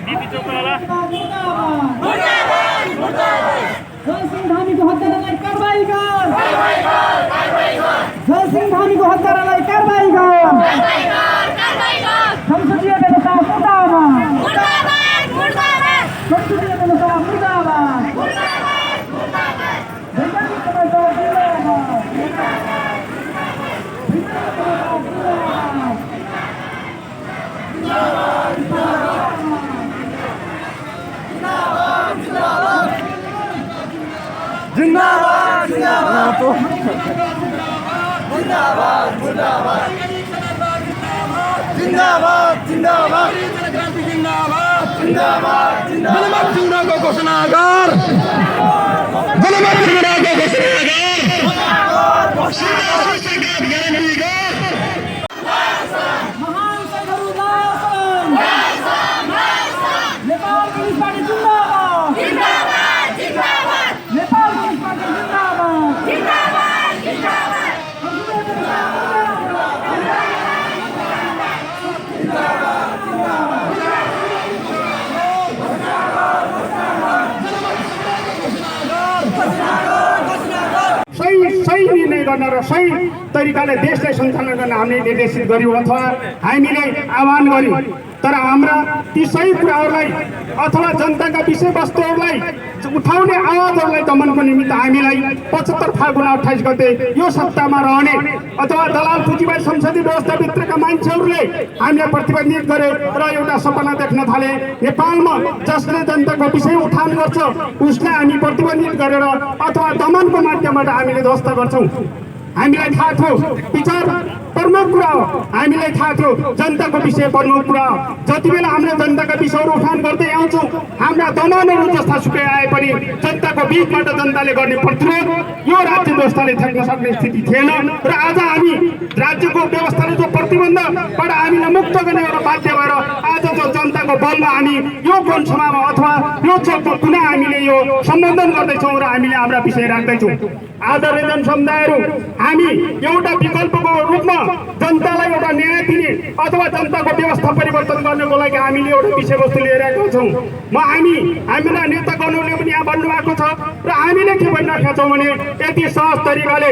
BP चौतारा जयसिंह धामीको हत्यारालाई कारबाही गर जयसिंह धामीको हत्यारालाई कारबाही गर संसदीय व्यवस्था मुर्दाबाद संसदीय व्यवस्था मुर्दाबाद वैज्ञानिक व्यवस्था जिंदाबाद जिंदाबाद मुर्दाबाद मुर्दाबाद जिंदाबाद जिंदाबाद जिंदाबाद जनमत चुनावको घोषणा गर जनमत चुनावको घोषणा गर महान सैनिकहरू नेपाल पुलिस पार्टी जिन्दाबाद नेपाल पुलिस पार्टी जिन्दाबाद सही निर्णय गर्न र सही तरिकाले देशलाई सञ्चालन गर्न हामीले निर्देशित गर्यौँ अथवा हामीले आह्वान गर्यौँ। तर हाम्रा ती सही कुराहरूलाई अथवा जनताका विषयवस्तुहरूलाई उठाउने आवाजहरूलाई दमनको निमित्त हामीलाई 75 फागुन 28 गते यो सत्तामा रहने अथवा दलाल पुँजीवादी संसदीय व्यवस्थाभित्रका मान्छेहरूले हामीलाई प्रतिबन्धित गरे र एउटा सपना देख्न थाले। नेपालमा जसले जनताको विषय उठान गर्छ उसलाई हामी प्रतिबन्धित गरेर अथवा दमनको माध्यमबाट हामीले ध्वस्त गर्छौँ। हामीलाई थाहा थियो विचार प्रमुख कुरा हो, हामीलाई थाहा थियो जनताको विषय प्रमुख कुरा हो। जति बेला हामीले जनताका विषयहरू उठान गर्दै आउँछौँ हाम्रा दमनहरू जस्ता सुकै आए पनि जनताको बिचबाट जनताले गर्ने प्रतिरोध यो राज्य व्यवस्थाले थ्याक्न सक्ने स्थिति थिएन र आज हामी राज्यको व्यवस्थाले जो प्रतिबन्धबाट हामीलाई मुक्त गर्ने एउटा बाध्य भएर आज जो जनताको बलमा हामी यो जनसभामा अथवा यो चौकमा पुनः हामीले यो सम्बोधन गर्दैछौँ र हामीले हाम्रा विषय राख्दैछौँ। आदरणीय जनसमुदायहरू, हामी एउटा विकल्पको रूपमा जनतालाई एउटा न्याय दिने अथवा जनताको व्यवस्था परिवर्तन गर्नको लागि हामीले एउटा विषयवस्तु लिएर आएका छौँ। हामीलाई नेता गर्नुले पनि यहाँ भन्नुभएको छ र हामीले के भनिराखेका छौँ भने यति सहज तरिकाले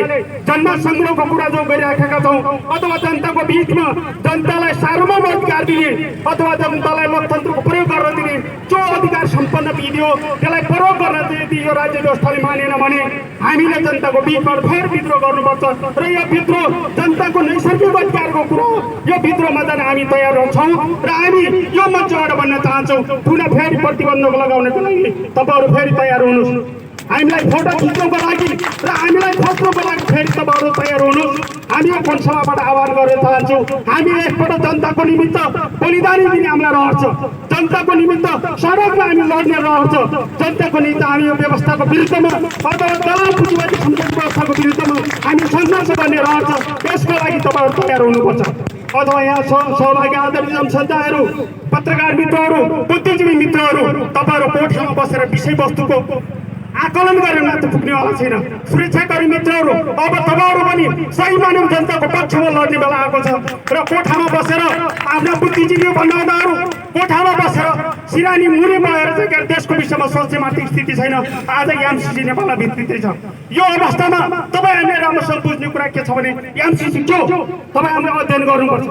जनमत सङ्ग्रहको कुरा जो गरिराखेका छौँ अथवा जनताको बिचमा जनतालाई सार्वभौम अधिकार दिने अथवा जनतालाई लोकतन्त्रको प्रयोग गर्न दिने जो अधिकार सम्पन्न विधि हो त्यसलाई प्रयोग गर्न यदि यो राज्य व्यवस्थाले मानेन भने हामीले जनताको बिचमा फेर विद्रोह गर्नुपर्छ र यो विद्रोह जनताको नैसर्गिक अधिकारको कुरो हो। यो विद्रोहमा जान हामी तयार छौँ र हामी यो मञ्चबाट भन्न चाहन्छौँ पुनः फेरि प्रतिबन्धक लगाउनको लागि तपाईँहरू फेरि तयार हुनुहोस्। हामीलाई फोटो खिच्नको लागि र हामीलाई खोज्नको लागि फेरि तपाईँहरू तयार हुनुहोस्। हामी यो जनसभाबाट आह्वान गर्न चाहन्छौँ। हामी एकपल्ट जनताको निमित्त बलिदानी दिने हामीलाई रहर छ, जनताको निमित्त सडकमा हामी लड्ने रहर छ, जनताको निमित्त हामी यो व्यवस्थाको विरुद्धमा अथवा दलाल पुँजीवादी संसदीय व्यवस्थाको विरुद्धमा हामी सङ्घर्ष गर्ने रहर छ। यसको लागि तपाईँहरू तयार हुनुपर्छ। अथवा यहाँ सहभागी आदरणीय जनसमुदायहरू, पत्रकार मित्रहरू, बुद्धिजीवी मित्रहरू, तपाईँहरू कोठामा बसेर विषयवस्तुको आकलन गरेर मात्र पुग्नेवाला छैन। सुरक्षाकर्मी मित्रहरू, अब तपाईँहरू पनि सही मानव जनताको पक्षमा लड्ने बेला आएको छ र कोठामा बसेर आफ्ना बुद्धिजीवी भन्दाहरू कोठामा बसेर सिरानी मुनि भएर चाहिँ देशको विषयमा सोच्ने मात्र स्थिति छैन। आज एमसिसी नेपालमा भित्रिँदै छ। यो अवस्थामा तपाईँहरूले राम्रोसँग बुझ्ने कुरा के छ भने एमसिसी के हो तपाईँ हामीले अध्ययन गर्नुपर्छ।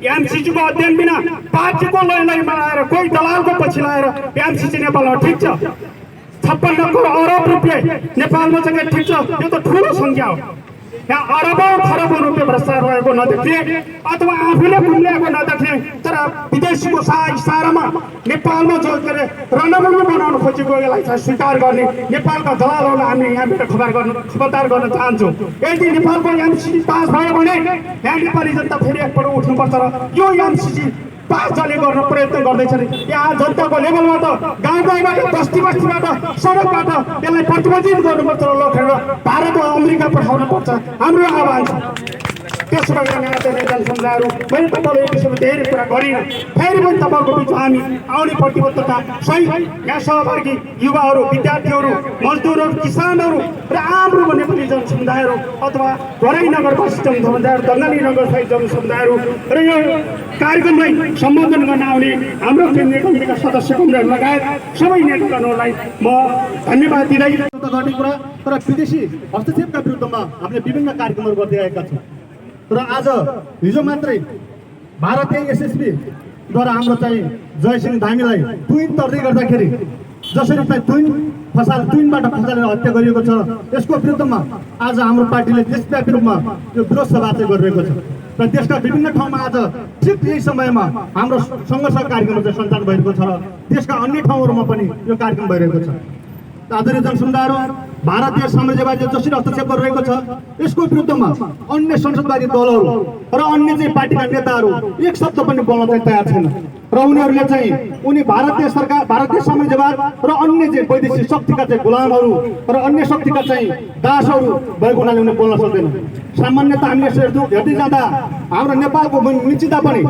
एमसिसीको अध्ययन बिना पार्टीको लैलाई बनाएर कोही दलालको पछि लगाएर एमसिसी नेपालमा ठिक छ 56 करोड अरब रुपियाँ नेपालमा चाहिँ ठिक छ, यो त ठुलो सङ्ख्या हो। यहाँ अरबौँ खरबौँ रुपियाँ भ्रष्टाचार रहेको नदेख्ने अथवा आफूले गुम्ल्याएको नदेख्ने तर विदेशीको इसारामा नेपालमा जो के अरे रणभूमि बनाउन खोजेको यसलाई चाहिँ स्वीकार गर्ने नेपालका दलालहरूलाई हामी यहाँबाट खबरदार गर्न चाहन्छौँ। यदि नेपालको एमसिसी पास भयो भने यहाँ नेपाली जनता फेरि एकपल्ट उठ्नुपर्छ र यो एमसिसी पास जसले गर्न प्रयत्न गर्दैछन् यहाँ जनताको लेभलबाट गाउँ गाउँबाट बस्ती बस्तीबाट सडकबाट यसलाई प्रतिबन्धित गर्नुपर्छ र लखेर भारत वा अमेरिका पठाउनुपर्छ। हाम्रो आह्वान छ। त्यसो भएर नेता जनसमुदायहरू मैले तपाईँले यो विषयमा धेरै कुरा गरिनँ। फेरि पनि तपाईँको बिचमा हामी आउने प्रतिबद्धता सही यहाँ सहभागी युवाहरू, विद्यार्थीहरू, मजदुरहरू, किसानहरू र आम रूपमा नेपाली जनसमुदायहरू अथवा भराई नगरवासी जनसमुदायहरू, दङ्गाली नगरवासी जनसमुदायहरू र यो कार्यक्रमलाई सम्बोधन गर्न आउने हाम्रो केन्द्रीय कमिटीका सदस्यहरू लगायत सबै नेतागणहरूलाई म धन्यवाद दिँदै गर्ने कुरा। तर विदेशी हस्तक्षेपका विरुद्धमा हामीले विभिन्न कार्यक्रमहरू गर्दै आएका छौँ र आज हिजो मात्रै भारतीय एसएसबीद्वारा हाम्रो चाहिँ जयसिंह धामीलाई तुइन तर्दै गर्दाखेरि जसरी चाहिँ तुइनबाट खसालेर हत्या गरिएको छ, यसको विरुद्धमा आज हाम्रो पार्टीले देशव्यापी रूपमा यो विरोध सभा चाहिँ गरिरहेको छ र देशका विभिन्न ठाउँमा आज ठिक यही समयमा हाम्रो सङ्घर्ष कार्यक्रम चाहिँ सञ्चालन भइरहेको छ र देशका अन्य ठाउँहरूमा पनि यो कार्यक्रम भइरहेको छ। आदरणीय जनसमुदायहरू, भारतीय साम्राज्यवादी जसरी हस्तक्षेप गरिरहेको छ यसको विरुद्धमा अन्य संसदवादी दलहरू र अन्य चाहिँ पार्टीका नेताहरू एक शब्द पनि बोल्न चाहिँ तयार छैन र उनीहरूले चाहिँ भारतीय सरकार, भारतीय साम्राज्यवाद र अन्य चाहिँ वैदेशिक शक्तिका चाहिँ गुलामहरू र अन्य शक्तिका चाहिँ दासहरू भएको हुनाले उनीहरूले बोल्न सक्दैन। सामान्यतः हामीले हेर्दै जाँदा हाम्रो नेपालको निश्चितता पनि,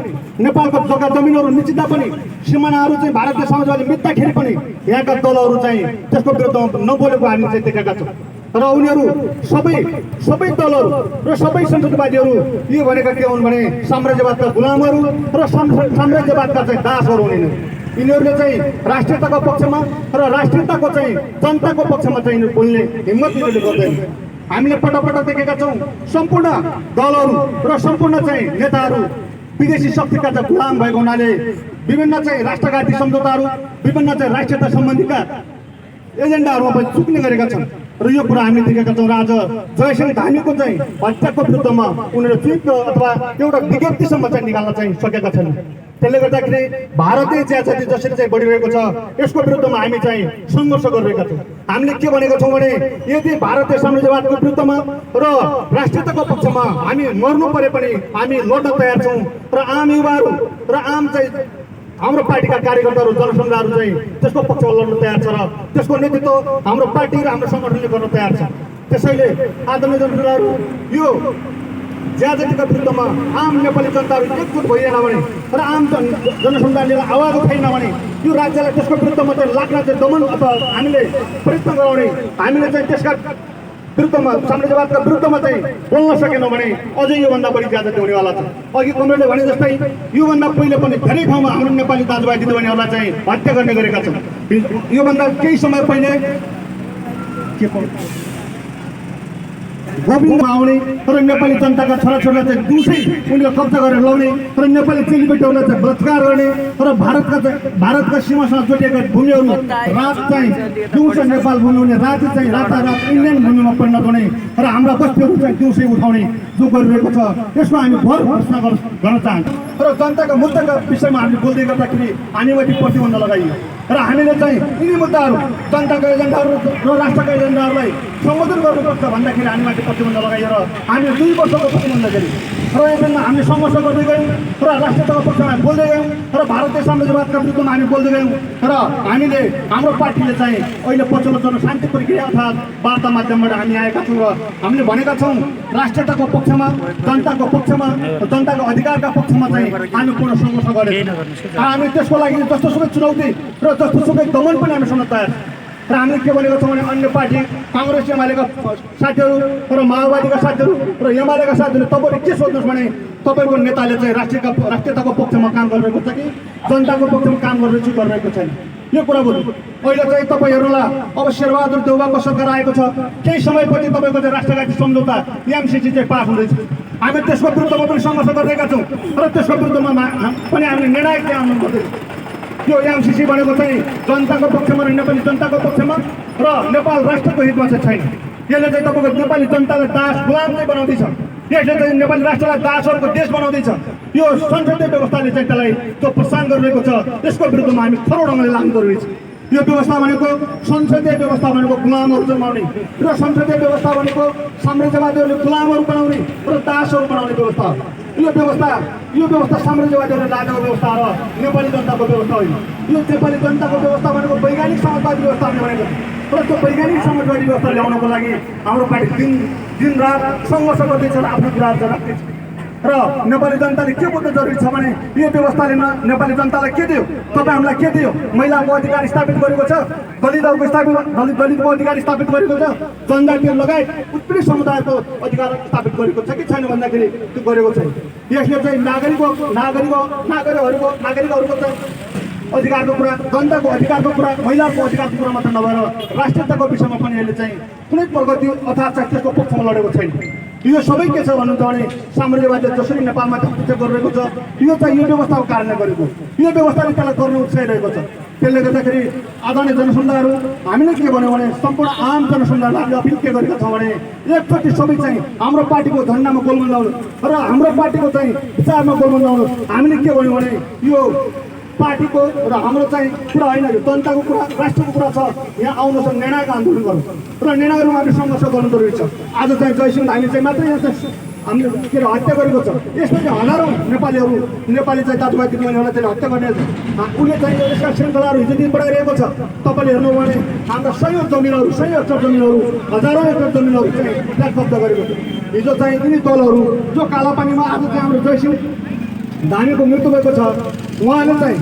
नेपालको जग्गा जमिनहरू निश्चितता पनि, सिमानाहरू चाहिँ भारतीय साम्राज्यवादी मिच्दाखेरि पनि यहाँका दलहरू चाहिँ त्यसको विरुद्धमा नबोलेको हामीले चाहिँ देखेका छौँ र उनीहरू सबै दलहरू र सबै संसदवादीहरू यो भनेका के हुन् भने साम्राज्यवादका गुलामहरू र साम्राज्यवादका चाहिँ दासहरू हुन्। यिनीहरूले चाहिँ राष्ट्रियताको पक्षमा र राष्ट्रियताको चाहिँ जनताको पक्षमा चाहिँ यिनीहरू बोल्ने हिम्मत यिनीहरूले गर्दैन। हामीले पटक देखेका छौँ सम्पूर्ण दलहरू र सम्पूर्ण चाहिँ नेताहरू विदेशी शक्तिका चाहिँ गुलाम भएको हुनाले विभिन्न चाहिँ राष्ट्रघाती सम्झौताहरू, विभिन्न चाहिँ राष्ट्रियता सम्बन्धीका एजेन्डाहरूमा पनि चुक्ने गरेका छन् र यो कुरा हामीले देखेका छौँ। र आज जयसिंह धामीको चाहिँ हत्याको विरुद्धमा उनीहरू ट्विट अथवा एउटा विज्ञप्तिसम्म चाहिँ निकाल्न चाहिँ सकेका छैनन्। त्यसले गर्दाखेरि भारतीय चियाक्षेत्र जसरी चाहिँ बढिरहेको छ यसको विरुद्धमा हामी चाहिँ सङ्घर्ष गरिरहेका छौँ। हामीले के भनेको छौँ भने यदि भारतीय साम्राज्यवादको विरुद्धमा र राष्ट्रियताको पक्षमा हामी मर्नु परे पनि हामी लड्न तयार छौँ र आम युवाहरू र आम चाहिँ हाम्रो पार्टीका कार्यकर्ताहरू, जनसमुदायहरू चाहिँ त्यसको पक्षमा लड्न तयार छ र त्यसको नेतृत्व हाम्रो पार्टी र हाम्रो सङ्गठनले गर्न तयार छ। त्यसैले आदरणीय जनसमुदायहरू, यो ज्याजतीका विरुद्धमा आम नेपाली जनताहरू एकजुट भइएन भने र आम जनसमुदायले आवाज उठाएन भने यो राज्यलाई त्यसको विरुद्धमा चाहिँ लाग्न चाहिँ दमन अथवा हामीले प्रयत्न गराउने, हामीले चाहिँ त्यसका विरुद्धमा साम्राज्यवादका विरुद्धमा चाहिँ बोल्न सकेनौँ भने अझै योभन्दा बढी ज्यादती हुनेवाला छ। अघि कमरेडले भने जस्तै योभन्दा पहिले पनि धेरै ठाउँमा हाम्रो नेपाली दाजुभाइ दिदीबहिनीहरूलाई चाहिँ हत्या गर्ने गरेका छन्। योभन्दा केही समय पहिले गोविन्दमा आउने र नेपाली जनताका छोराछोरीलाई चाहिँ दिउँसै उनीहरूले कब्जा गरेर ल्याउने र नेपाली चेलीबेटीहरूलाई चाहिँ बलात्कार गर्ने र भारतका सीमासँग जोडिएका भूमिहरू रात चाहिँ दिउँसो नेपाल भूमि हुने, राति चाहिँ रातारात इन्डियन भूमिमा परिणत हुने र हाम्रा बस्तीहरू चाहिँ दिउँसै उठाउने जो गरिरहेको छ यसमा हामी भर घोषणा गर्न चाहन्छौँ। र जनताका मुद्दाका विषयमा हामी बोल्दै गर्दाखेरि हामीमाथि प्रतिबन्ध लगाइयो र हामीले चाहिँ यिनी मुद्दाहरू, जनताका एजेन्डाहरू र राष्ट्रका एजेन्डाहरूलाई सम्बोधन गर्नुपर्छ भन्दाखेरि हामीमाथि प्रतिबन्ध लगाइयो र हामीले 2 वर्षको प्रतिबन्ध गऱ्यौँ र यसमा हामीले सङ्घर्ष गर्दै गयौँ र राष्ट्रियताको पक्षमा बोल्दै गयौँ र भारतीय साम्राज्यवादका विरुद्धमा हामी बोल्दै गयौँ र हामीले हाम्रो पार्टीले चाहिँ अहिले पछिल्लो चरण शान्ति प्रक्रिया अर्थात् वार्ता माध्यमबाट हामी आएका छौँ र हामीले भनेका छौँ राष्ट्रियताको पक्षमा, जनताको पक्षमा, जनताको अधिकारका पक्षमा चाहिँ हामी पूर्ण सङ्घर्ष गरेका छौँ। हामी त्यसको लागि जस्तोसुकै चुनौती र जस्तोसुकै दमन पनि हामी सुन्न तयार र हामीले के भनेको छौँ भने अन्य पार्टी काङ्ग्रेस एमालेका साथीहरू र माओवादीका साथीहरू र एमालेका साथीहरू तपाईँले के सोध्नुहोस् भने तपाईँको नेताले चाहिँ राष्ट्रियताको पक्षमा काम गरिरहेको छ कि जनताको पक्षमा काम गरिरहेको छैन, यो कुरा बोल्नु। अहिले चाहिँ तपाईँहरूलाई अब शेरबहादुर देउवाको सरकार आएको छ, केही समयपछि तपाईँको चाहिँ राष्ट्रघाती सम्झौता एमसिसी चाहिँ पास हुँदैछ। हामी त्यसको विरुद्धमा पनि सङ्घर्ष गरिरहेका छौँ र त्यसको विरुद्धमा पनि हामीले निर्णायक चाहिँ आउनु पर्दैछ। यो एमसिसी भनेको चाहिँ जनताको पक्षमा र नेपाली जनताको पक्षमा र नेपाल राष्ट्रको हितमा चाहिँ छैन। यसले चाहिँ तपाईँको नेपाली जनतालाई दास गुलाम चाहिँ बनाउँदैछ, यसले चाहिँ नेपाली राष्ट्रलाई दासहरूको देश बनाउँदैछ। यो संसदीय व्यवस्थाले चाहिँ त्यसलाई जो प्रोत्साहन गरिरहेको छ त्यसको विरुद्धमा हामी खरो ढङ्गले लाग्नु जरुरी छ। यो व्यवस्था भनेको संसदीय व्यवस्था भनेको गुलामहरू जन्माउने र संसदीय व्यवस्था भनेको साम्राज्यवादीहरूले गुलामहरू बनाउने र दासहरू बनाउने व्यवस्था हो। यो व्यवस्था साम्राज्यवादीहरूले लागेको व्यवस्था र नेपाली जनताको व्यवस्था होइन। यो नेपाली जनताको व्यवस्था भनेको वैज्ञानिक समाजवादी व्यवस्था हामीले भनेको र त्यो वैज्ञानिक समाजवादी व्यवस्था ल्याउनको लागि हाम्रो पार्टी दिन रात सङ्घर्ष गर्दैछ र आफ्नो कुरा राख्दैछ। र नेपाली जनताले के बुझ्नु जरुरी छ भने यो व्यवस्थाले नेपाली जनतालाई के दियो, तपाईँ हामीलाई के दियो? महिलाको अधिकार स्थापित गरेको छ, दलितको अधिकार स्थापित गरेको छ, जनजातिहरू लगायत उत्पीडित समुदायको अधिकार स्थापित गरेको छ कि छैन भन्दाखेरि त्यो गरेको छैन। यसले चाहिँ नागरिकहरूको चाहिँ अधिकारको कुरा, जनताको अधिकारको कुरा, महिलाको अधिकारको कुरा मात्र नभएर राष्ट्रियताको विषयमा पनि यसले चाहिँ कुनै प्रगति अर्थात् चाहिँ त्यसको पक्षमा लडेको छैन। यो सबै के छ भन्नुहुन्छ भने साम्राज्यवादले जसरी नेपालमा हस्तक्षेप गरिरहेको छ, यो चाहिँ यो व्यवस्थाको कारणले गरेको, यो व्यवस्थाले त्यसलाई गर्न उत्साहिरहेको छ। त्यसले गर्दाखेरि आदरणीय जनसमुदायहरू हामीले के भन्यौँ भने सम्पूर्ण आम जनसमुदायलाई हामीले अपिल के गरेका छौँ भने एकचोटि सबै चाहिँ हाम्रो पार्टीको झन्डामा गोलबन्द आउनु र हाम्रो पार्टीको चाहिँ विचारमा गोलबन्द आउनु। हामीले के भन्यौँ भने यो पार्टीको र हाम्रो चाहिँ कुरा होइन, यो जनताको कुरा, राष्ट्रको कुरा छ। यहाँ आउनुहोस् निर्णायक आन्दोलन गर्नु र निर्णयहरूमा हामीले सङ्घर्ष गर्नु जरुरी छ। आज चाहिँ जयसिंह हामी चाहिँ मात्रै यहाँ चाहिँ हामीले के अरे हत्या गरेको छ। यसमा चाहिँ हजारौँ नेपाली चाहिँ दाजुभाइ दिदीबहिनीहरूलाई चाहिँ हत्या गर्ने उसले चाहिँ यसका श्रृङ्खलाहरू हिजो दिन बढाइरहेको छ। तपाईँले हेर्नु भने हाम्रा सयौँ जमिनहरू, 100 एकड जमिनहरू, हजारौँ एकड जमिनहरू चाहिँ त्यहाँ कब्जा गरेको छ। हिजो चाहिँ यिनी दलहरू जो कालापानीमा आज चाहिँ हाम्रो जयसिंह धामीको मृत्यु भएको छ, उहाँले चाहिँ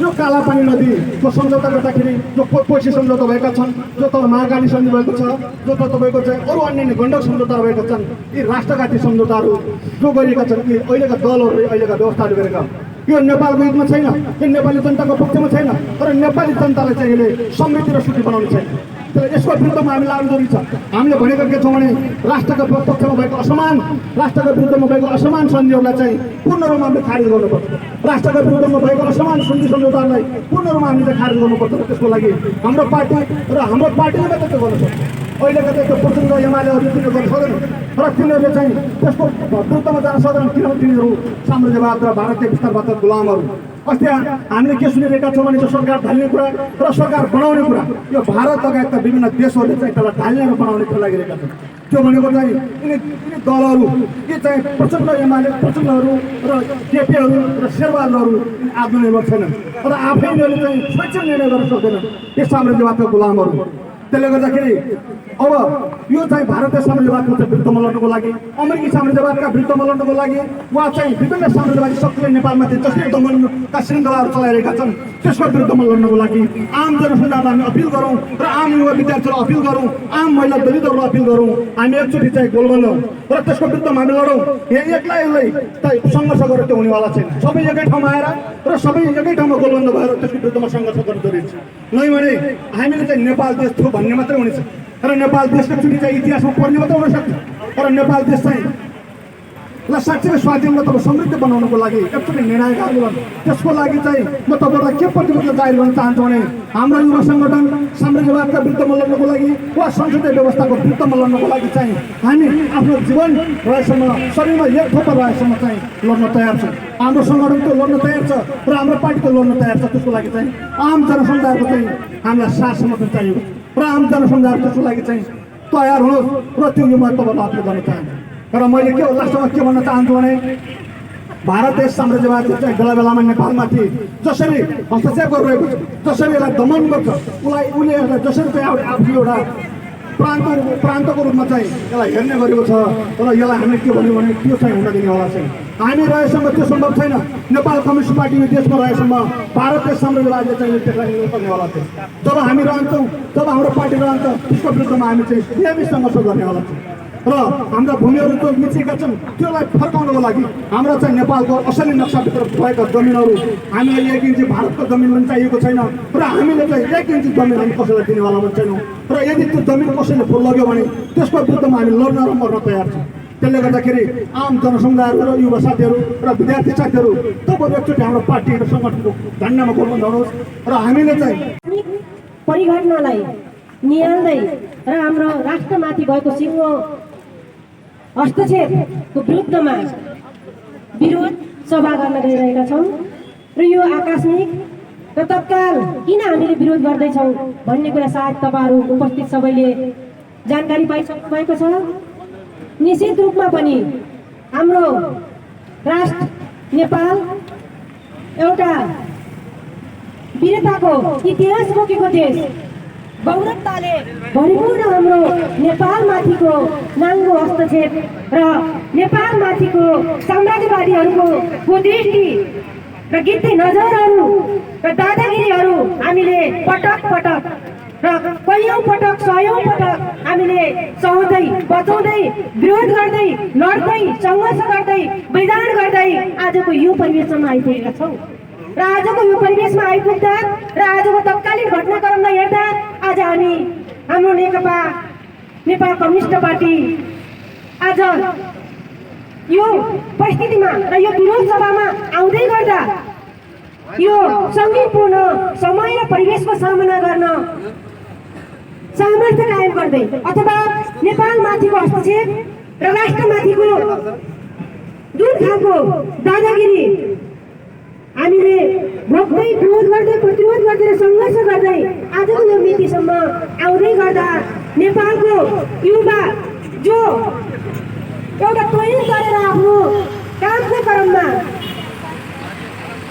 यो कालापानी नदीको सम्झौता गर्दाखेरि जो कोशी सम्झौता भएका छन्, जो त महाकाली सन्धि भएको छ, जो त तपाईँको चाहिँ अरू अन्य गण्डक सम्झौता भएका छन्, यी राष्ट्रघाती सम्झौताहरू जो गरिएका छन् कि अहिलेका दलहरूले अहिलेका व्यवस्थाहरू गरेका यो नेपालको हितमा छैन, यो नेपाली जनताको पक्षमा छैन। तर नेपाली जनतालाई चाहिँ यसले समृद्धि र सुखी बनाउने छैन। यसको विरुद्धमा हामी लाग्नु जरुरी छ। हामीले भनेको के छौँ भने राष्ट्रको पक्षमा भएको असमान, राष्ट्रको विरुद्धमा भएको असमान सन्धिहरूलाई चाहिँ पूर्ण रूपमा हामीले खारिज गर्नुपर्छ। राष्ट्रको विरुद्धमा भएको असमान सन्धि सम्झौताहरूलाई पूर्ण रूपमा हामीले चाहिँ खारिज गर्नुपर्छ। त्यसको लागि हाम्रो पार्टी र हाम्रो पार्टीले मात्रै त्यो गर्नु सक्छ। अहिलेको चाहिँ त्यो प्रचण्ड एमालेहरू तिनीहरू गर्न सक्दैन र तिनीहरूले चाहिँ त्यसको विरुद्धमा जान सक्दैन, किनभने तिनीहरू साम्राज्यवाद र भारतीय विस्तारवाद गुलामहरू। अस्ति हामीले के सुनिरहेका छौँ भने सरकार ढाल्ने कुरा र सरकार बनाउने कुरा, यो भारत लगायतका विभिन्न देशहरूले चाहिँ त्यसलाई ढाल्ने र बनाउने कुरा लागिरहेका छन्। त्यो भनेको चाहिँ यिनी दलहरू, यी चाहिँ प्रचण्ड एमाले, प्रचण्डहरू र केपीहरू र शेरबहादुरहरू आत्मनिर्भर छैनन् र आफै यिनीहरूले चाहिँ स्वच्छ निर्णय गर्न सक्दैनन्, यस साम्राज्यवादका गुलामहरू। त्यसले गर्दाखेरि अब यो चाहिँ भारतीय साम्राज्यवादको विरुद्धमा लड्नुको लागि, अमेरिकी साम्राज्यवादका विरुद्धमा लड्नुको लागि वा चाहिँ विभिन्न साम्राज्यवादी शक्तिले नेपालमाथि जसरी दमनका श्रृङ्खलाहरू चलाइरहेका छन् त्यसको विरुद्धमा लड्नुको लागि आम जनसमुदायलाई हामी अपिल गरौँ र आम युवा विद्यार्थीहरूलाई अपिल गरौँ, आम महिला दलितहरूलाई अपिल गरौँ। हामी एकचोटि चाहिँ गोलबन्द हौँ र त्यसको विरुद्धमा हामी लडौँ। यहाँ एक्लै सङ्घर्ष गरेर त्यो हुनेवाला छैन। सबै एकै ठाउँमा आएर र सबै एकै ठाउँमा गोलबन्द भएर त्यसको विरुद्धमा सङ्घर्ष गर्नु जरुरी छ। नै भने हामीले चाहिँ नेपाल देश थियो भन्ने मात्रै हुनेछ र नेपाल देशको चुनी चाहिँ इतिहासमा पर्ने मात्रै हुनसक्छ। तर नेपाल देश चाहिँ लाई साँच्चै स्वाधीन तब समृद्ध बनाउनको लागि एकचोटि निर्णायक आन्दोलन, त्यसको लागि चाहिँ म तपाईँलाई के प्रतिबद्धता जाहेर गर्न चाहन्छु भने हाम्रो युवा सङ्गठन साम्राज्यवादका विरुद्धमा लड्नको लागि वा संसदीय व्यवस्थाको विरुद्धमा लड्नको लागि चाहिँ हामी आफ्नो जीवन रहेसम्म, शरीरमा एक थोपा रहेसम्म चाहिँ लड्न तयार छ। हाम्रो सङ्गठन त्यो लड्न तयार छ र हाम्रो पार्टी त्यो लड्न तयार छ। त्यसको लागि चाहिँ आम जनसमुदायको चाहिँ हामीलाई साथ समर्थन चाहियो र आम जनसमुदाय त्यसको लागि चाहिँ तयार हुनुहोस् र त्यो यो म तपाईँलाई अपिल गर्न चाहन्छु। र मैले के लास्टमा के भन्न चाहन्छु भने भारत देश साम्राज्यवादले चाहिँ बेला बेलामा नेपालमाथि जसरी हस्तक्षेप गरिरहेको छ, जसरी यसलाई दमन गर्छ, उसले जसरी चाहिँ आफ्नो एउटा प्रान्तको रूपमा चाहिँ यसलाई हेर्ने गरेको छ र यसलाई हामीले के भन्यो भने त्यो चाहिँ हुन दिनेवाला छैन। हामी रहेसम्म त्यो सम्भव छैन। नेपाल कम्युनिस्ट पार्टी यो देशमा रहेसम्म भारत देश साम्राज्यवादले चाहिँ त्यसलाई गर्नेवाला छैन। जब हामी रहन्छौँ, जब हाम्रो पार्टी रहन्छ, त्यसको विरुद्धमा हामी चाहिँ नियमित सङ्घर्ष गर्नेवाला छौँ र हाम्रा भूमिहरू जो मिचेका छन् त्यसलाई फर्काउनको लागि हाम्रो चाहिँ नेपालको असली नक्साभित्र भएका जमिनहरू हामीलाई 1 इन्च भारतको जमिन पनि चाहिएको छैन र हामीले चाहिँ 1 इन्च जमिन हामी कसैलाई दिनेवाला पनि छैनौँ र यदि त्यो जमिन कसैले लग्यो भने त्यसको विरुद्धमा हामी लड्न र मर्न तयार छौँ। त्यसले गर्दाखेरि आम जनसमुदायहरू र युवा साथीहरू र विद्यार्थी साथीहरू तपाईँहरू एकचोटि हाम्रो पार्टी र सङ्गठनको झन्डामा गोलबन्द हुनुहोस् र हामीले चाहिँ परिघटनालाई निहाल्दै र हाम्रो राष्ट्रमाथि भएको सिङ्गो हस्तक्षेपको विरुद्धमा विरोध सभा गर्न गइरहेका छौँ र यो आकस्मिक र तत्काल किन हामीले विरोध गर्दैछौँ भन्ने कुरा सायद तपाईँहरू उपस्थित सबैले जानकारी पाइसक्नु भएको छ। निश्चित रूपमा पनि हाम्रो राष्ट्र नेपाल एउटा वीरताको इतिहास बोकेको देश, गौरवताले भरिपूर्ण हाम्रो नेपालमाथिको नाङ्गो हस्तक्षेप र नेपालमाथिको साम्राज्यवादीहरूको कुदृष्टि र गिद्धे नजरहरू र दादागिरीहरू हामीले पटक पटक र कैयौँ पटक सयौँ पटक हामीले सहँदै बचाउँदै विरोध गर्दै लड्दै सङ्घर्ष गर्दै बलिदान गर्दै आजको यो परिवेशसम्म आइपुगेका छौँ। र आजको यो परिवेशमा आइपुग्दा र आजको तत्कालीन घटनाक्रमलाई हेर्दा आज हामी हाम्रो नेकपा नेपाल कम्युनिस्ट पार्टी आज यो परिस्थितिमा र यो विरोध सभामा आउँदै गर्दा यो सङ्गीतपूर्ण समय र परिवेशको सामना गर्न सामर्थ्य कायम गर्दै अथवा नेपालमाथिको हस्तक्षेप र राष्ट्रमाथिको जुन खालको दादागिरी हामीले भोग्दै विरोध गर्दै प्रतिरोध गर्दै र सङ्घर्ष गर्दै आजको यो मितिसम्म आउँदै गर्दा नेपालको युवा जो एउटा तयारी गरेर आफ्नो कामको क्रममा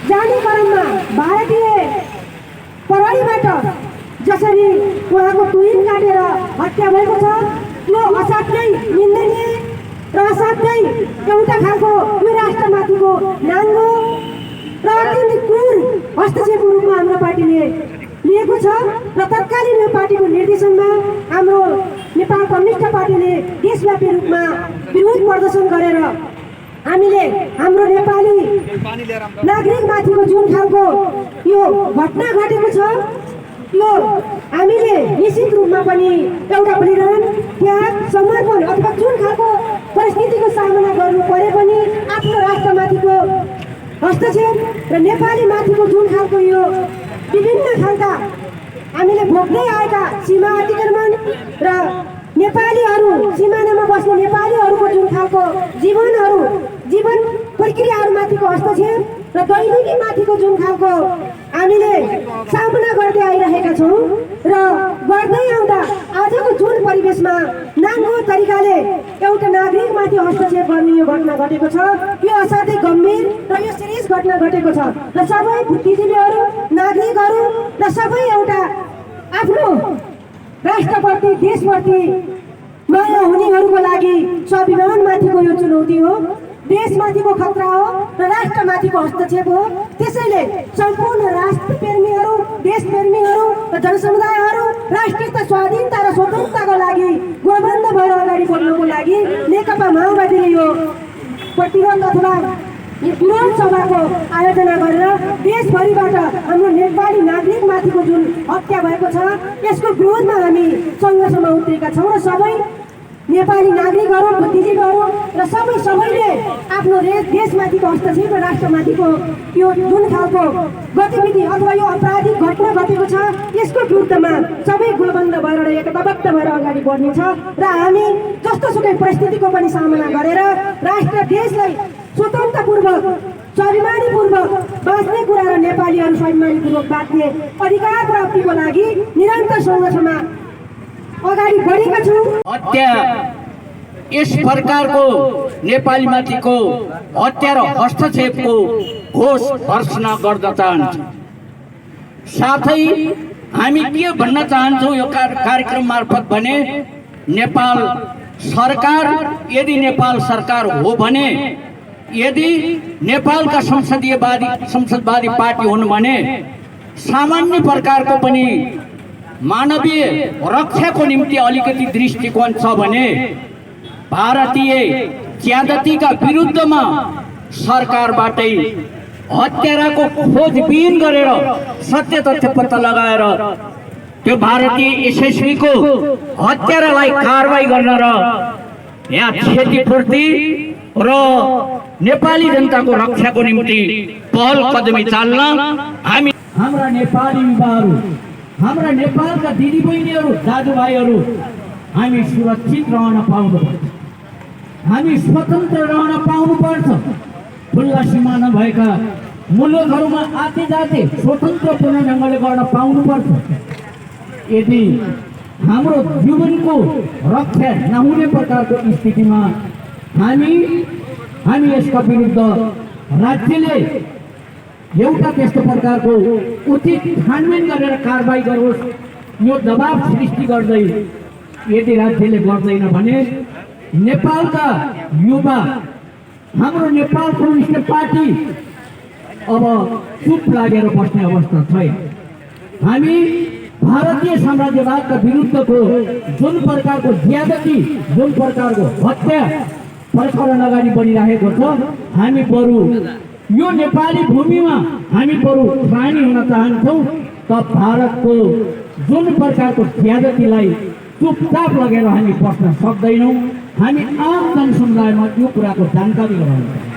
जाने क्रममा भारतीय प्रहरीबाट जसरी उहाँको तुहिन काटेर हत्या भएको छ त्यो असाध्यै निन्दनीय र असाध्यै एउटा खालको यो राष्ट्रमाथिको नाङ्गो र अत्यन्तै क्रूर हस्तक्षेपको रूपमा हाम्रो पार्टीले लिएको छ र तत्कालीन यो पार्टीको निर्देशनमा हाम्रो नेपाल कम्युनिस्ट पार्टीले देशव्यापी रूपमा विरोध प्रदर्शन गरेर हामीले हाम्रो नेपाली नागरिकमाथिको जुन खालको यो घटना घटेको छ यो हामीले निश्चित रूपमा पनि एउटा बलिदान त्याग समर्पण अथवा जुन खालको परिस्थितिको सामना गर्नु परे पनि आफ्नो राष्ट्रमाथिको हस्तक्षेप र नेपाली माथिको जुन खालको यो विभिन्न खालका हामीले भोग्दै आएका सीमा अतिक्रमण र नेपालीहरू सिमानामा बस्ने नेपालीहरूको जुन खालको जीवन प्रक्रियाहरूमाथिको हस्तक्षेप र दैनिकी माथिको जुन खालको हामीले सामना गर्दै आइरहेका छौँ र गर्दै आउँदा आजको जुन परिवेशमा नाङ्गो तरिकाले एउटा नागरिकमाथि हस्तक्षेप गर्ने यो घटना घटेको छ यो असाध्यै गम्भीर र यो सिरियस घटना घटेको छ र सबै बुद्धिजीवीहरू नागरिकहरू र सबै एउटा आफ्नो राष्ट्रप्रति देशप्रति माया हुनेहरूको लागि स्वाभिमानमाथिको यो चुनौती हो, देशमाथिको खतरा हो र राष्ट्रमाथिको हस्तक्षेप हो। त्यसैले सम्पूर्ण राष्ट्रप्रेमीहरू, देशप्रेमीहरू र जनसमुदायहरू राष्ट्रियता, स्वाधीनता र स्वतन्त्रताको लागि गोबन्द भएर अगाडि बढ्नको लागि नेकपा माओवादीले यो प्रतिरोध अथवा विरोध सभाको आयोजना गरेर देशभरिबाट हाम्रो नेपाली नागरिकमाथिको जुन हत्या भएको छ यसको विरोधमा हामी सङ्घर्षमा उत्रेका छौँ र सबै नेपाली नागरिकहरू, बुद्धिजीवीहरू र सबैले आफ्नो देशमाथिको हस्तक्षेप र राष्ट्रमाथिको यो जुन खालको गतिविधि अथवा यो आपराधिक घटना घटेको छ यसको विरुद्धमा सबै गोबन्द भएर एकताबद्ध भएर अगाडि बढ्नेछ र हामी जस्तोसुकै परिस्थितिको पनि सामना गरेर राष्ट्र देशलाई स्वतन्त्रपूर्वक स्वाभिमानीपूर्वक बाँच्ने कुरा र नेपालीहरू स्वाभिमानीपूर्वक बाँच्ने अधिकार प्राप्तिको लागि निरन्तर सङ्घर्षमा अगाडि बढेका छौँ। हत्या यस प्रकारको नेपालीमाथिको हत्या र हस्तक्षेपको घोष घोषणा गर्न चाहन्छु। साथै हामी के भन्न चाहन्छौँ यो कार्यक्रम मार्फत भने नेपाल सरकार यदि नेपाल सरकार हो भने यदि नेपालका संसदवादी पार्टी हुन् भने सामान्य प्रकारको पनि मानवीय रक्षाको निम्ति अलिकति दृष्टिकोण छ भने भारतीय ज्यादतीका विरुद्धमा सरकारबाटै हत्याराको खोजबिन गरेर सत्य तथ्य पत्ता लगाएर त्यो भारतीय एसएसबीको हत्यारालाई कारबाही गर्न र यहाँ क्षतिपूर्ति र नेपाली जनताको रक्षाको निम्ति पहल कदमी चाल्न हामी हाम्रा नेपाली युवाहरू, हाम्रा नेपालका दिदीबहिनीहरू, दाजुभाइहरू हामी सुरक्षित रहन पाउनुपर्छ, हामी स्वतन्त्र रहन पाउनुपर्छ। खुल्ला सीमा नभएका मुलुकहरूमा आते जाते स्वतन्त्रपूर्ण ढङ्गले गर्न पाउनुपर्छ। यदि हाम्रो जीवनको रक्षा नहुने प्रकारको स्थितिमा हामी यसका विरुद्ध राज्यले एउटा त्यस्तो प्रकारको उचित छानबिन गरेर कारबाही गरोस् यो दबाव सृष्टि गर्दै यदि राज्यले गर्दैन भने नेपालका युवा हाम्रो नेपाल कम्युनिस्ट पार्टी अब चुप लागेर बस्ने अवस्था छैन। हामी भारतीय साम्राज्यवादका विरुद्धको जुन प्रकारको ज्यादती, जुन प्रकारको हत्या प्रकरण अगाडि बढिरहेको छ, हामी बरु यो नेपाली भूमिमा हामी बरु प्राणी हुन चाहन्छौँ। त भारतको जुन प्रकारको ज्यादतीलाई चुपचाप लगेर हामी बस्न सक्दैनौँ। हामी आम जनसमुदायमा यो कुराको जानकारी गराउनु पर्छ।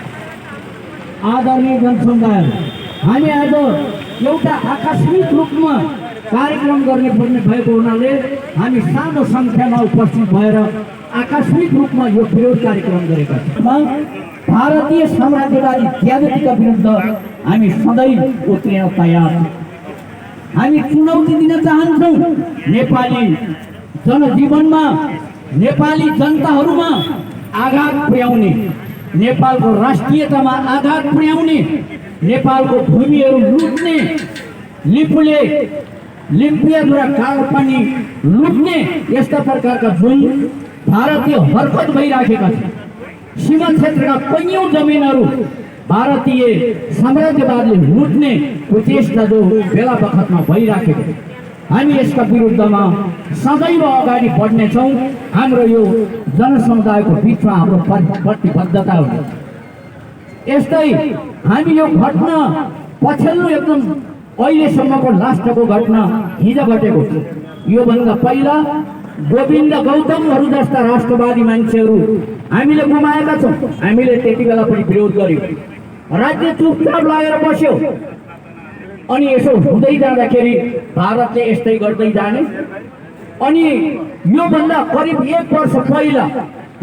आदरणीय जनसमुदाय, हामी आज एउटा आकस्मिक रूपमा कार्यक्रम गर्ने पर्ने भएको हुनाले हामी सानो सङ्ख्यामा उपस्थित भएर आकस्मिक रूपमा यो विरोध कार्यक्रम गरेका छौँ। भारतीय साम्राज्यवादी ज्यादतीका विरुद्ध हामी सधैँ उत्रिन तयार छौँ। हामी चुनौती दिन चाहन्छौँ। नेपाली जनजीवनमा, नेपाली जनताहरूमा आघात पुर्याउने, नेपालको राष्ट्रियतामा आघात पुर्याउने, नेपालको भूमिहरू लुट्ने, लिपुले लिम्पियाद्वारा कालपानी लुट्ने यस्ता प्रकारका जुन भारतीय हरकत भइराखेका छन्, सीमा क्षेत्रका कैयौँ जमिनहरू भारतीय साम्राज्यवादले लुट्ने प्रचेष्टा जो बेला बखतमा भइराखेको छ, हामी यसका विरुद्धमा सदैव अगाडि बढ्नेछौँ। हाम्रो यो जनसमुदायको बिचमा हाम्रो प्रतिबद्धता हो। यस्तै हामी यो घटना पछिल्लो एकदम अहिलेसम्मको लास्टको घटना हिजो घटेको छ। योभन्दा पहिला गोविन्द गौतमहरू जस्ता राष्ट्रवादी मान्छेहरू हामीले गुमाएका छौँ। हामीले त्यति बेला पनि विरोध गर्यौँ। राज्य चुपचाप लागेर बस्यो। अनि यसो हुँदै जाँदाखेरि भारतले यस्तै गर्दै जाने। अनि योभन्दा करिब 1 वर्ष पहिला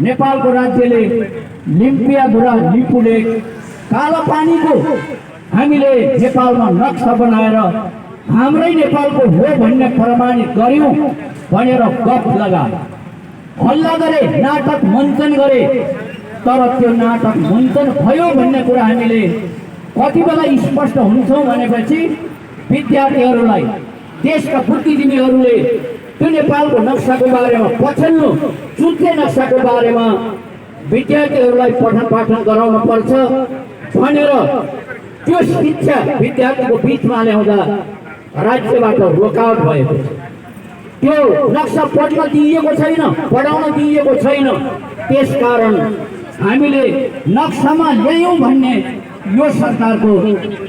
नेपालको राज्यले लिम्पियाधुरा लिपुले कालापानीको हामीले नेपालमा नक्सा बनाएर हाम्रै नेपालको हो भन्ने प्रमाणित गर्यौँ भनेर गफ लगाए, हल्ला गरे, नाटक मञ्चन गरे। तर त्यो नाटक मञ्चन भयो भन्ने कुरा हामीले कति बेला स्पष्ट हुन्छौँ भनेपछि विद्यार्थीहरूलाई, देशका बुद्धिजीवीहरूले त्यो नेपालको नक्साको बारेमा, पछिल्लो चुच्चे नक्साको बारेमा विद्यार्थीहरूलाई पठन पाठन गराउनु पर्छ भनेर त्यो शिक्षा विद्यार्थीको बिचमा ल्याउँदा राज्यबाट रोकआउट भएको छ। त्यो नक्सा पढ्न दिइएको छैन, पढाउन दिइएको छैन। त्यसकारण हामीले नक्सामा ल्यायौँ भन्ने यो सरकारको,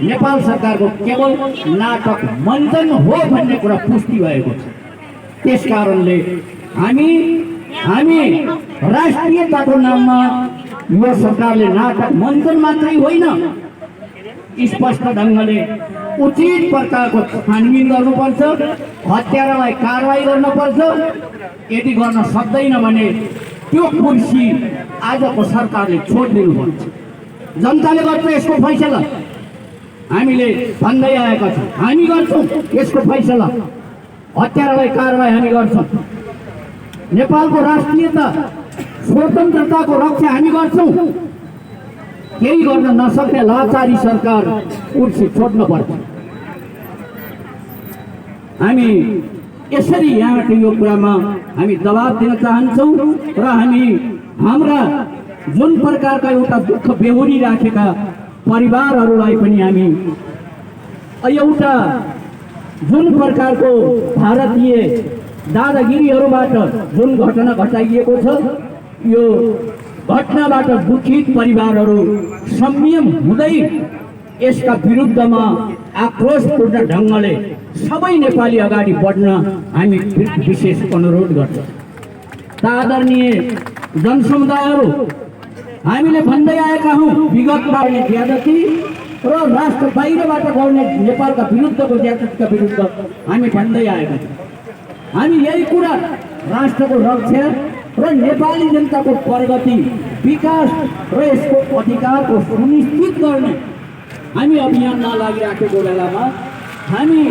नेपाल सरकारको केवल नाटक मञ्चन हो भन्ने कुरा पुष्टि भएको छ। त्यसकारणले हामी राष्ट्रियताको नाममा यो सरकारले नाटक मञ्चन मात्रै होइन, स्पष्ट ढङ्गले उचित प्रकारको छानबिन गर्नुपर्छ, हत्यारालाई कारवाही गर्नुपर्छ। यदि गर्न सक्दैन भने त्यो कुर्सी आजको सरकारले छोडिदिनुपर्छ। जनताले गर्छ यसको फैसला। हामीले भन्दै आएका छौँ, हामी गर्छौँ यसको फैसला। हत्यारालाई कारवाही हामी गर्छौँ। नेपालको राष्ट्रियता स्वतन्त्रताको रक्षा हामी गर्छौँ। केही गर्न नसक्ने लाचारी सरकार कुर्सी छोड्नुपर्छ। हामी यसरी यहाँको यो कुरामा हामी दबाब दिन चाहन्छौँ र हामी हाम्रा जुन प्रकारका एउटा दुःख बेहोरी राखेका परिवारहरूलाई पनि हामी एउटा जुन प्रकारको भारतीय दादागिरीहरूबाट जुन घटना घटाइएको छ, यो घटनाबाट दुखित परिवारहरू संयम हुँदै यसका विरुद्धमा आक्रोशपूर्ण ढङ्गले सबै नेपाली अगाडि बढ्न हामी विशेष अनुरोध गर्छौँ। आदरणीय जनसमुदायहरू, हामीले भन्दै आएका हौँ विगतमा ज्यादती र राष्ट्र बाहिरबाट गर्ने नेपालका विरुद्धको ज्यादतीका विरुद्ध हामी भन्दै आएका छौँ। हामी यही कुरा राष्ट्रको रक्षा र नेपाली जनताको प्रगति, विकास र यसको अधिकारको सुनिश्चित गर्ने हामी अभियानमा लागिराखेको बेलामा हामी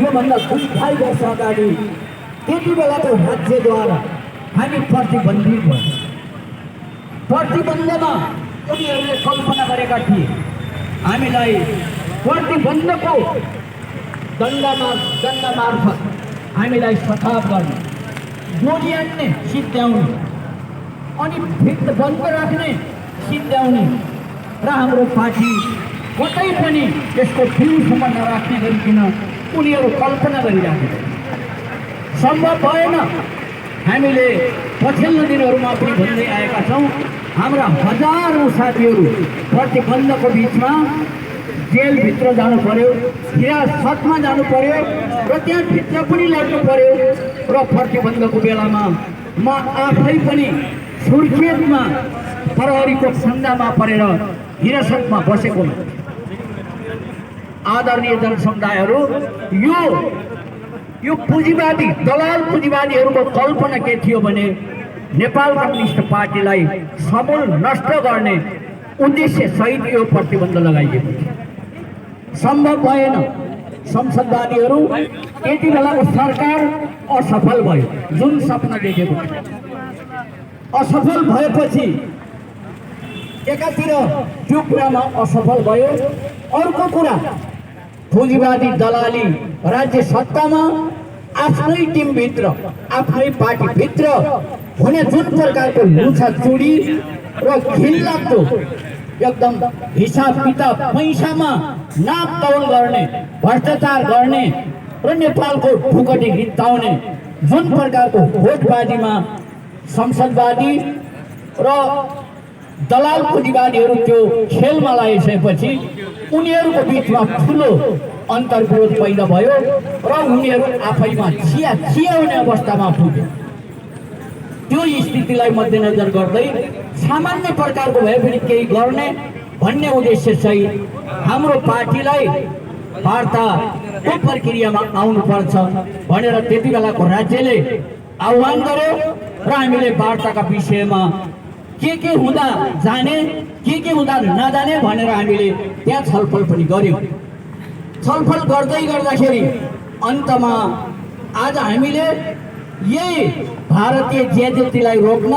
योभन्दा 2-2.5 वर्ष अगाडि त्यति बेलाको राज्यद्वारा हामी प्रतिबन्धित भयौँ। प्रतिबन्धमा उनीहरूले कल्पना गरेका थिए हामीलाई प्रतिबन्धको दण्ड मार्फत हामीलाई सताव गर्ने, गोली हान्ने, सिद्ध्याउने अनि भित्र बन्द राख्ने, सिद्ध्याउने र हाम्रो पार्टी कतै पनि त्यसको फिल्मसम्म नराख्ने गरिकन उनीहरू कल्पना गरिराखेको सम्भव भएन। हामीले पछिल्लो दिनहरूमा पनि भन्दै आएका छौँ, हाम्रा हजारौँ साथीहरू प्रतिबन्धको बिचमा जेलभित्र जानु पर्यो, हिरासतमा जानु पर्यो र त्यहाँ भित्र पनि लड्नु पर्यो र प्रतिबन्धको बेलामा म आफै पनि सुर्खेतमा प्रहरीको फन्दामा परेर हिरासतमा बसेको। आदरणीय जनसमुदायहरू, यो पुँजीवादी दलाल पुँजीवादीहरूको कल्पना के थियो भने नेपाल कम्युनिस्ट पार्टीलाई समूल नष्ट गर्ने उद्देश्य सहित यो प्रतिबन्ध लगाइएको थियो। सम्भव भएन। संसदवादीहरू त्यति बेलाको सरकार असफल भयो, जुन सपना देखेको थियो। असफल भएपछि एकातिर त्यो कुरामा असफल भयो, अर्को कुरा पुँजीवादी दलाली राज्य सत्तामा आफ्नै टिमभित्र, आफ्नै पार्टीभित्र हुने जुन प्रकारको लुछाचुडी र घिनलाग्दो एकदम हिसाब किताब पैसामा नाप तौल गर्ने, भ्रष्टाचार गर्ने र नेपालको ढुकटी हिर्काउने जुन प्रकारको भोटबाजीमा संसदवादी र दलाल पुँजीवादीहरू त्यो खेलमा लगाइसकेपछि उनीहरूको बिचमा ठुलो अन्तर्विरोध पैदा भयो र उनीहरू आफैमा चियाउने अवस्थामा पुग्यो। त्यो स्थितिलाई मध्यनजर गर्दै सामान्य प्रकारको भए पनि केही गर्ने भन्ने उद्देश्य चाहिँ हाम्रो पार्टीलाई वार्ताको प्रक्रियामा आउनुपर्छ भनेर त्यति बेलाको राज्यले आह्वान गर्यो र हामीले वार्ताका विषयमा के हुँदा जाने, के हुँदा नजाने भनेर हामीले त्यहाँ छलफल पनि गर्यौँ। छलफल गर्दै गर्दाखेरि अन्तमा आज हामीले यही भारतीय ज्यादतीलाई रोक्न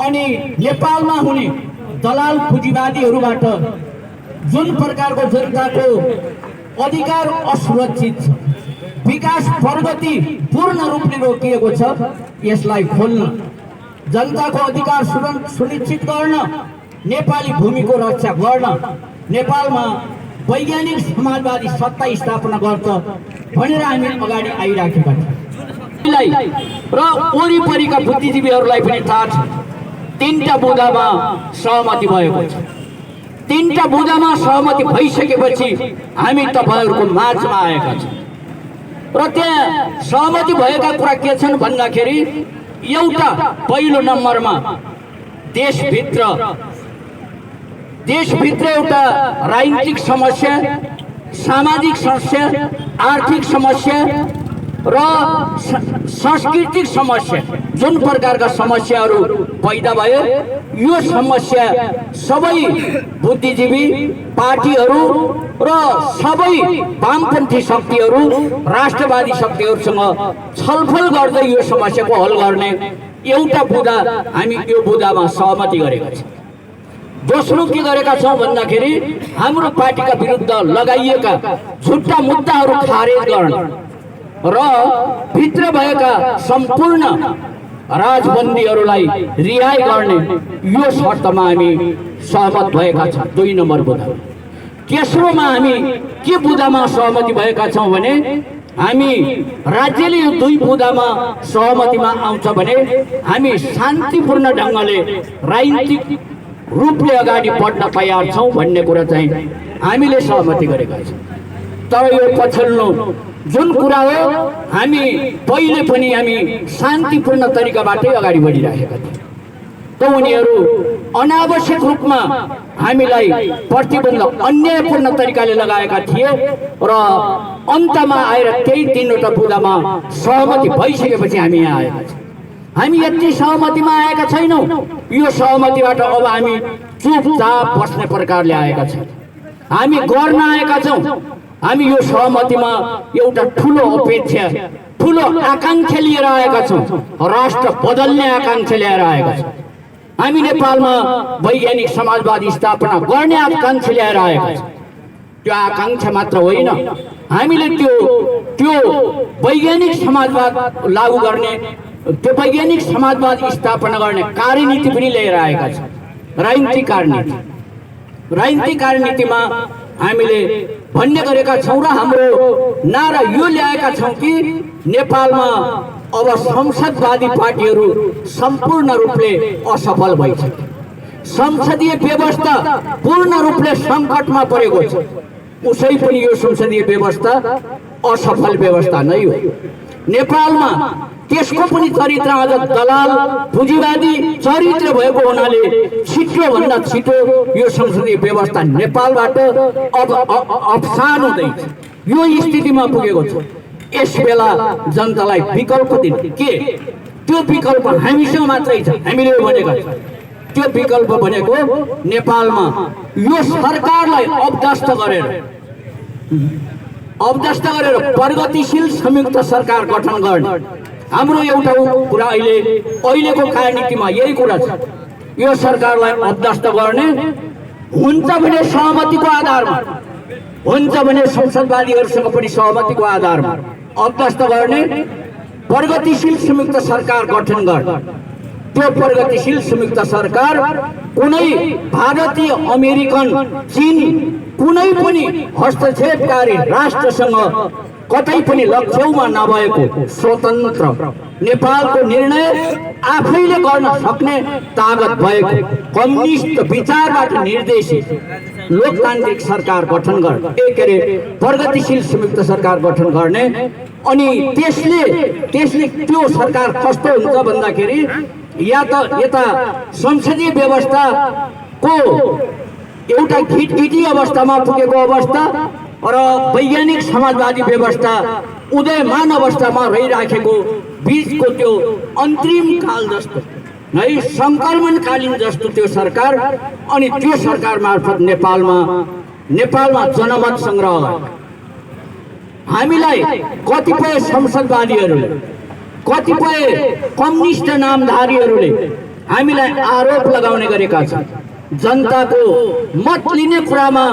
अनि नेपालमा हुने दलाल पुँजीवादीहरूबाट जुन प्रकारको जनताको अधिकार असुरक्षित छ, विकास प्रगति पूर्ण रूपले रोकिएको छ, यसलाई खोल्न, जनताको अधिकार सुनिश्चित गर्न, नेपाली भूमिको रक्षा गर्न, नेपालमा वैज्ञानिक समाजवादी सत्ता स्थापना गर्छ भनेर हामी अगाडि आइराखेका छौँ र वरिपरिका बुद्धिजीवीहरूलाई पनि थाहा छ। 3टा बुँदामा सहमति भएको छ। 3टा बुँदामा सहमति भइसकेपछि हामी तपाईँहरूको माझमा आएका छौँ र त्यहाँ सहमति भएका कुरा के छन् भन्दाखेरि एउटा पहिलो नम्बरमा देशभित्र एउटा राजनीतिक समस्या, सामाजिक समस्या, आर्थिक समस्या र सांस्कृतिक समस्या जुन प्रकारका समस्याहरू पैदा भयो, यो समस्या सबै बुद्धिजीवी पार्टीहरू र सबै वामपन्थी शक्तिहरू, राष्ट्रवादी शक्तिहरूसँग छलफल गर्दै यो समस्याको हल गर्ने एउटा बुँदा हामी यो बुँदामा सहमति गरेका छौँ। दोस्रो के गरेका छौँ भन्दाखेरि हाम्रो पार्टीका विरुद्ध लगाइएका झुट्टा मुद्दाहरू खारेज गर्ने र भित्र भएका सम्पूर्ण राजबन्दीहरूलाई रिहाई गर्ने यो शर्तमा हामी सहमत भएका छौँ। 2 नम्बर बुँदा। तेस्रोमा हामी के बुँदामा सहमति भएका छौँ भने हामी राज्यले यो 2 बुँदामा सहमतिमा आउँछ भने हामी शान्तिपूर्ण ढङ्गले राजनीतिक रूपले अगाडि बढ्न तयार छौँ भन्ने कुरा चाहिँ हामीले सहमति गरेका छौँ। तर यो पछिल्लो जुन कुरा हो, हामी पहिले पनि हामी शान्तिपूर्ण तरिकाबाटै अगाडि बढिरहेका थियौँ। त उनीहरू अनावश्यक रूपमा हामीलाई प्रतिबन्ध अन्यायपूर्ण तरिकाले लगाएका थिए र अन्तमा आएर त्यही 3वटा बुँदामा सहमति भइसकेपछि हामी यहाँ आएका छौँ। हामी यति सहमतिमा आएका छैनौँ। यो सहमतिबाट अब हामी चुपचाप बस्ने प्रकारले आएका छौँ। हामी गर्न आएका छौँ। हामी यो सहमतिमा एउटा ठुलो अपेक्षा, ठुलो आकांक्षा लिएर आएका छौँ। राष्ट्र बदल्ने आकांक्षा लिएर आएका छौँ। हामी नेपालमा वैज्ञानिक समाजवादी स्थापना गर्ने आकांक्षा लिएर आएका छौँ। त्यो आकांक्षा मात्र होइन, हामीले त्यो वैज्ञानिक समाजवाद लागू गर्ने, त्यो वैज्ञानिक समाजवाद स्थापना गर्ने कार्यनीति पनि लिएर आएका छौँ। राजनीतिक कार्यनीतिमा हामीले भन्ने गरेका छौँ र हाम्रो नारा यो ल्याएका छौँ कि नेपालमा अब संसदवादी पार्टीहरू सम्पूर्ण रूपले असफल भइसके, संसदीय व्यवस्था पूर्ण रूपले सङ्कटमा परेको छ। उसै पनि यो संसदीय व्यवस्था असफल व्यवस्था नै हो। नेपालमा त्यसको पनि चरित्र आज दलाल पुँजीवादी चरित्र भएको हुनाले छिटोभन्दा छिटो यो संसदीय व्यवस्था नेपालबाट अब अवसान हुँदैछ। यो स्थितिमा पुगेको छ। यस बेला जनतालाई विकल्प दिने के, त्यो विकल्प हामीसँग मात्रै छ। हामीले भनेका छौँ त्यो विकल्प भनेको नेपालमा यो सरकारलाई अवदस्त गरेर प्रगतिशील संयुक्त सरकार गठन गर्ने हाम्रो एउटा कुरा अहिलेको कार्यनीतिमा यही कुरा छ। यो सरकारलाई अवदस्त गर्ने हुन्छ भने सहमतिको आधारमा, हुन्छ भने संसदवादीहरूसँग पनि सहमतिको आधारमा अवदस्त गर्ने प्रगतिशील संयुक्त सरकार गठन गर्ने। त्यो प्रगतिशील संयुक्त सरकार कुनै भारतीय, अमेरिकन, चीन कुनै पनि हस्तक्षेपकारी राष्ट्रसँग कतै पनि लक्ष्यमा नभएको स्वतन्त्र नेपालको निर्णय आफैले गर्न सक्ने तागत भएको कम्युनिस्ट विचारबाट निर्देशित लोकतान्त्रिक सरकार गठन गर्ने, प्रगतिशील संयुक्त सरकार गठन गर्ने। अनि त्यसले त्यो सरकार कस्तो हुन्छ भन्दाखेरि या त यता संसदीय व्यवस्थाको एउटा घिटघिटी अवस्थामा पुगेको अवस्था र वैज्ञानिक समाजवादी व्यवस्था उदयमान अवस्थामा रहिराखेको बीचको त्यो अन्तरिम काल जस्तो है, सङ्क्रमणकालीन जस्तो त्यो सरकार। अनि त्यो सरकार मार्फत नेपालमा जनमत सङ्ग्रह हामीलाई कतिपय संसदवादीहरूले, कतिपय कम्युनिस्ट नामधारीहरूले हामीलाई आरोप लगाउने गरेका छन्। जनताको मत लिने कुरामा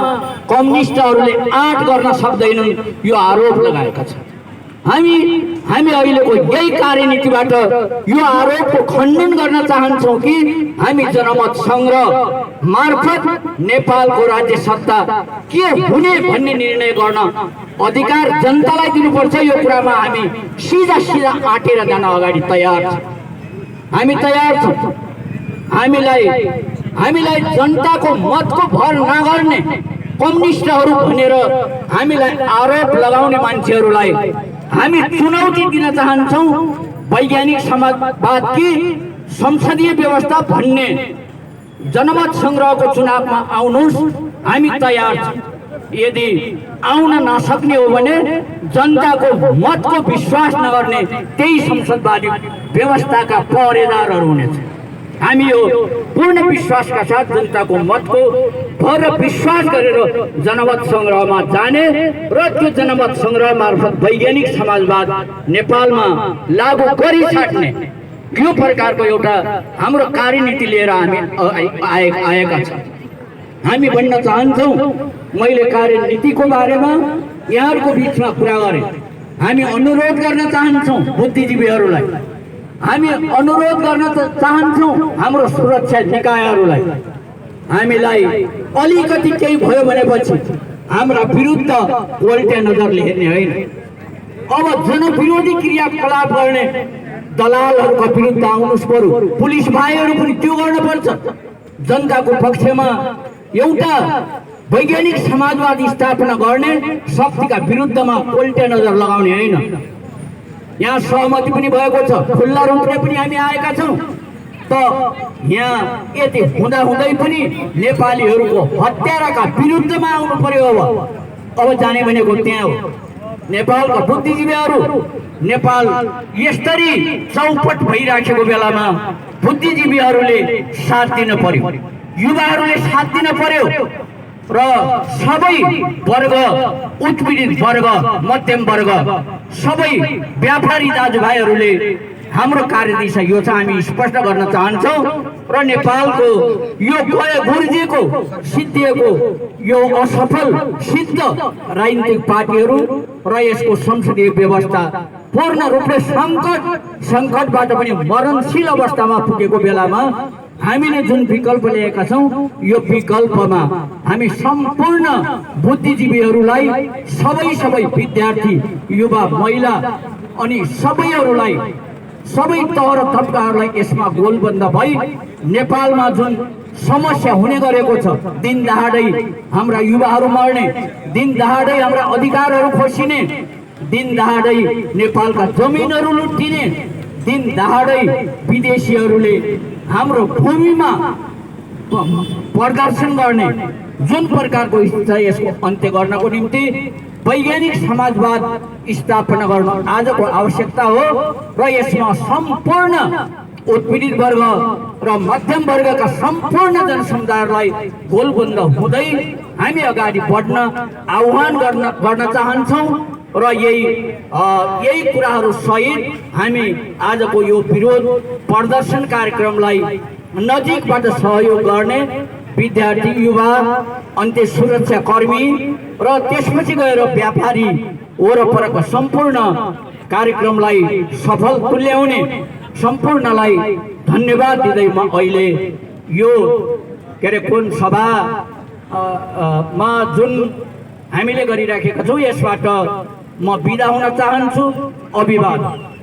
कम्युनिस्टहरूले आँट गर्न सक्दैनन्, यो आरोप लगाएका छन्। हामी अहिलेको यही कार्यनीतिबाट यो आरोपको खण्डन गर्न चाहन्छौँ कि हामी जनमत सङ्ग्रह मार्फत नेपालको राज्य सत्ता के हुने भन्ने निर्णय गर्न अधिकार जनतालाई दिनुपर्छ। यो कुरामा हामी सिधा आँटेर जान अगाडि तयार छौँ। हामी तयार छौँ। हामीलाई जनताको मतको भर नगर्ने कम्युनिस्टहरू भनेर हामीलाई आरोप लगाउने मान्छेहरूलाई हामी चुनौती दिन चाहन्छौँ। वैज्ञानिक समाजवाद कि संसदीय व्यवस्था भन्ने जनमत सङ्ग्रहको चुनावमा आउनुहोस्, हामी तयार छौँ। यदि आउन नसक्ने हो भने जनताको मतको विश्वास नगर्ने त्यही संसदवादी व्यवस्थाका पहरेदारहरू हुनेछ। हामी यो पूर्ण विश्वासका साथ जनताको मतको भर विश्वास गरेर जनमत सङ्ग्रहमा जाने र त्यो जनमत सङ्ग्रह मार्फत वैज्ञानिक समाजवाद नेपालमा लागू गरिसक्ने यो प्रकारको एउटा हाम्रो कार्यनीति लिएर हामी आएका छौँ। हामी भन्न चाहन्छौँ, मैले कार्यनीतिको बारेमा यहाँहरूको बिचमा कुरा गरेँ। हामी अनुरोध गर्न चाहन्छौँ बुद्धिजीवीहरूलाई, हामी अनुरोध गर्न चाहन्छौँ हाम्रो सुरक्षा निकायहरूलाई, हामीलाई अलिकति केही भयो भनेपछि हाम्रा विरुद्ध उल्टे नजरले हेर्ने होइन। अब जनविरोधी क्रियाकलाप गर्ने दलालहरूका विरुद्ध आउनुहोस् पर्यो। पुलिस भाइहरू पनि त्यो गर्नुपर्छ। जनताको पक्षमा एउटा वैज्ञानिक समाजवाद स्थापना गर्ने शक्तिका विरुद्धमा उल्टे नजर लगाउने होइन। यहाँ सहमति पनि भएको छ, खुल्ला रूपले पनि हामी आएका छौँ। त यहाँ यति हुँदाहुँदै पनि नेपालीहरूको हत्याराका विरुद्धमा आउनु पर्यो। अब जाने भनेको त्यहाँ हो। नेपालका बुद्धिजीवीहरू, नेपाल यसरी चौपट भइराखेको बेलामा बुद्धिजीवीहरूले साथ दिन पर्यो, युवाहरूले साथ दिन पर्यो र सबै वर्ग, उत्पीडित वर्ग, मध्यम वर्ग, सबै व्यापारी दाजुभाइहरूले हाम्रो कार्यदिशा यो छ। हामी स्पष्ट गर्न चाहन्छौँ र नेपालको यो गए गुर्जिएको सिद्धिएको यो असफल सिद्ध राजनीतिक पार्टीहरू र यसको संसदीय व्यवस्था पूर्ण रूपले सङ्कटबाट पनि मरणशील अवस्थामा पुगेको बेलामा हामीले जुन विकल्प लिएका छौँ यो विकल्पमा हामी सम्पूर्ण बुद्धिजीवीहरूलाई सबै विद्यार्थी युवा महिला अनि सबैहरूलाई सबै तह र तबकाहरूलाई यसमा गोलबन्द भई नेपालमा जुन समस्या हुने गरेको छ, दिन दहाडै हाम्रा युवाहरू मर्ने, दिन दहाडै हाम्रा अधिकारहरू खोसिने, दिन दहाडै नेपालका जमिनहरू लुटिने, दिन दहाडै विदेशीहरूले हाम्रो भूमिमा प्रदर्शन गर्ने जुन प्रकारको इच्छा यसको अन्त्य गर्नको निम्ति वैज्ञानिक समाजवाद स्थापना गर्न आजको आवश्यकता हो र यसमा सम्पूर्ण उत्पीडित वर्ग र मध्यम वर्गका सम्पूर्ण जनसमुदायलाई गोलबन्द हुँदै हामी अगाडि बढ्न आह्वान गर्न चाहन्छौँ र यही कुराहरू सहित हामी आजको यो विरोध प्रदर्शन कार्यक्रमलाई नजिकबाट सहयोग गर्ने विद्यार्थी युवा अन्त्य सुरक्षा कर्मी र त्यसपछि गएर व्यापारी वरपरका सम्पूर्ण कार्यक्रमलाई सफल तुल्याउने सम्पूर्णलाई धन्यवाद दिँदै म अहिले यो कुन सभामा जुन हामीले गरिराखेका छौँ यसबाट म बिदा हुन चाहन्छु। अभिवादन।